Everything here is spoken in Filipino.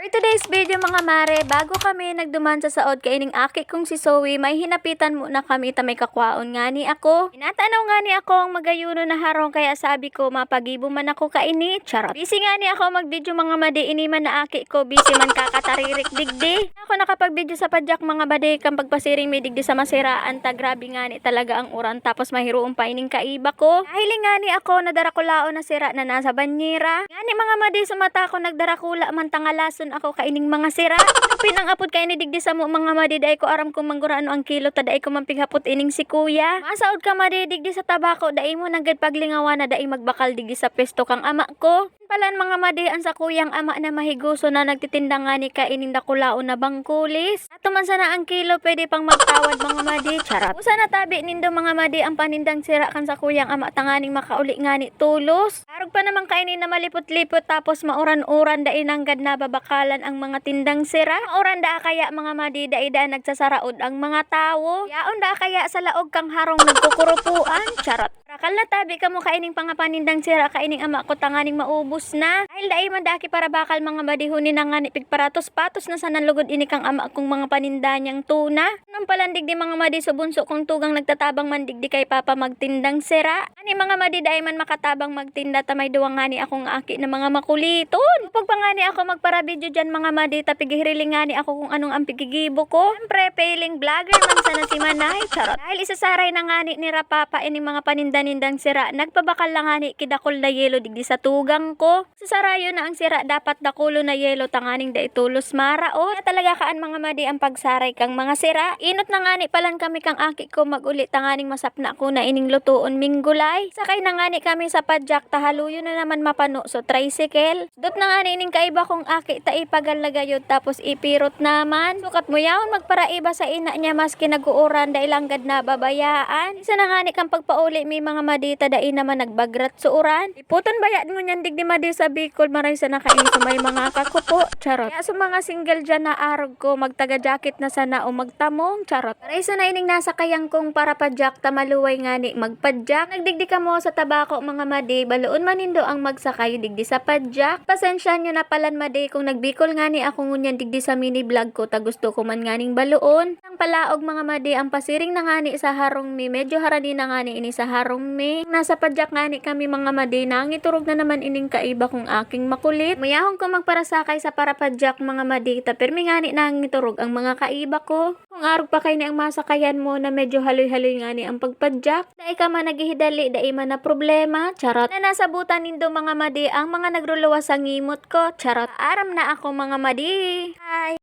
For today's video mga mare, bago kami nagduman sa saod kaining aki kong si Zoe, may hinapitan muna kami ta may kakwaon nga ni ako. Inatanaw nga ni ako ang magayuno na harong kaya sabi ko mapagibo man ako kaini. Charot. Busy nga ni ako mag-video mga madi, ini man na aki ko busy man kakataririk digdi. Ako nakapag-video sa padyak mga bade kang pagpasiring may digdi sa masiraan ta, grabe nga ni talaga ang uran tapos mahiroon pa ining kaiba ko. Dahil nga ni ako nadarakulaon na sira na nasa banyera. Nga ni mga madi sumata ko nagdarakula man tangalason ako kaining mga sira. Pinangapod kay ni digdi sa mo mga madi, day ko aram kung manggurano ang kilo ta, day ko mampighapot ining si kuya. Masaod ka madi digdi sa tabako, day mo nagad paglingawan na day magbakal digdi sa pesto kang ama ko. Palan mga madi ang sa kuyang ama na mahiguso na nagtitinda nga ni kaining dakulaon na bangkulis. Ato man sana ang kilo pwede pang magtawad mga madi. Charot. Usa na tabi nindo mga madi ang panindang sira kan sa kuyang ama tanganing makauli nga ni tulos. Arog pa naman kainin na malipot-lipot tapos mauran-uran dai nanggad na babakalan ang mga tindang sira. Mauran da kaya mga madi dai da nagsasaraod ang mga tawo. Yaon da kaya sa laog kang harong nagkukurupuan. Charot. Rakal na tabi ka mo kaining pangapanindang sira kaining ama ko tanganing maubos na. Dahil dai man daki para bakal mga badihunin na nga ni pigparatos patos na sa nanlugod ini kang ama kong mga paninda niyang tuna. Nang palandig di mga madi subunso kong tugang nagtatabang mandigdi kay papa magtindang sira. Ani mga madi dai man makatabang magtinda ta may duwang nga ni akong aki na mga makuliton. Pag pangani ako magpara video dyan mga madi tapigihiriling nga ni ako kung anong ang pigigibo ko. Siyempre failing vlogger man sana si Manay. Charot. Dahil isasaray na nga ni Rapapa ini mga paninda-nindang sira, nagpabakal lang nga ni kidakol na yelo digdi sa tugang ko. Sasarayo na ang sira dapat dakulo na yelo tanganing da itulos maraot. Kaya talaga kaan mga madi ang pagsaray kang mga sira. Inot na nga ni palan kami kang aki ko maguli tanganing masapna ko na ining lutuon minggulay. Sakay na nga ni kami sa padyak tahaluyo na naman mapano so tricycle. Dot na nga ni ining kaiba kong aki ta ipagal na gayod tapos ipirot naman. Sukat mo yaon magparaiba sa ina niya maski nag-uuran da ilanggad na babayaan. Isa na nga ni kang pagpauli may mga madita dai naman nagbagrat suuran. Iputon bayad mo niyan digdi madi sa Bicol maray sa nakain sa may mga kakupo. Charot. Kaya sa mga single dyan na arog ko magtaga jacket na sana o magtamong. Charot. Maray sa na ining nasa kayang kong para padyak tamaluway nga ni magpadyak. Nagdigdi ka mo sa tabako mga madi baloon manindo ang magsakay digdi sa padyak. Pasensya nyo na palan madi kung nagbikol nga ni ako ngunyan digdi sa mini vlog ko ta gusto ko man nga ning baloon. Ang palaog mga madi ang pasiring na nga ni sa harong mi medyo harani na nga ni ini sa harong mi. Nasa padyak nga ni kami mga madi na ang iturog na naman ining kaiba kong aking makulit. Mayahong ko magparasakay sa para padyak mga madi ta permi nga ni na ang iturog ang mga kaiba ko. Kung arog pa kay ni ang masakayan mo na medyo haloy-haloy nga ni ang pagpadyak. Dai ka man naghihidali dai man na problema. Charot. Na nasabutan nindo mga madi ang mga nagruluwas sa ngimot ko. Charot. Aram na ako mga madi. Hi.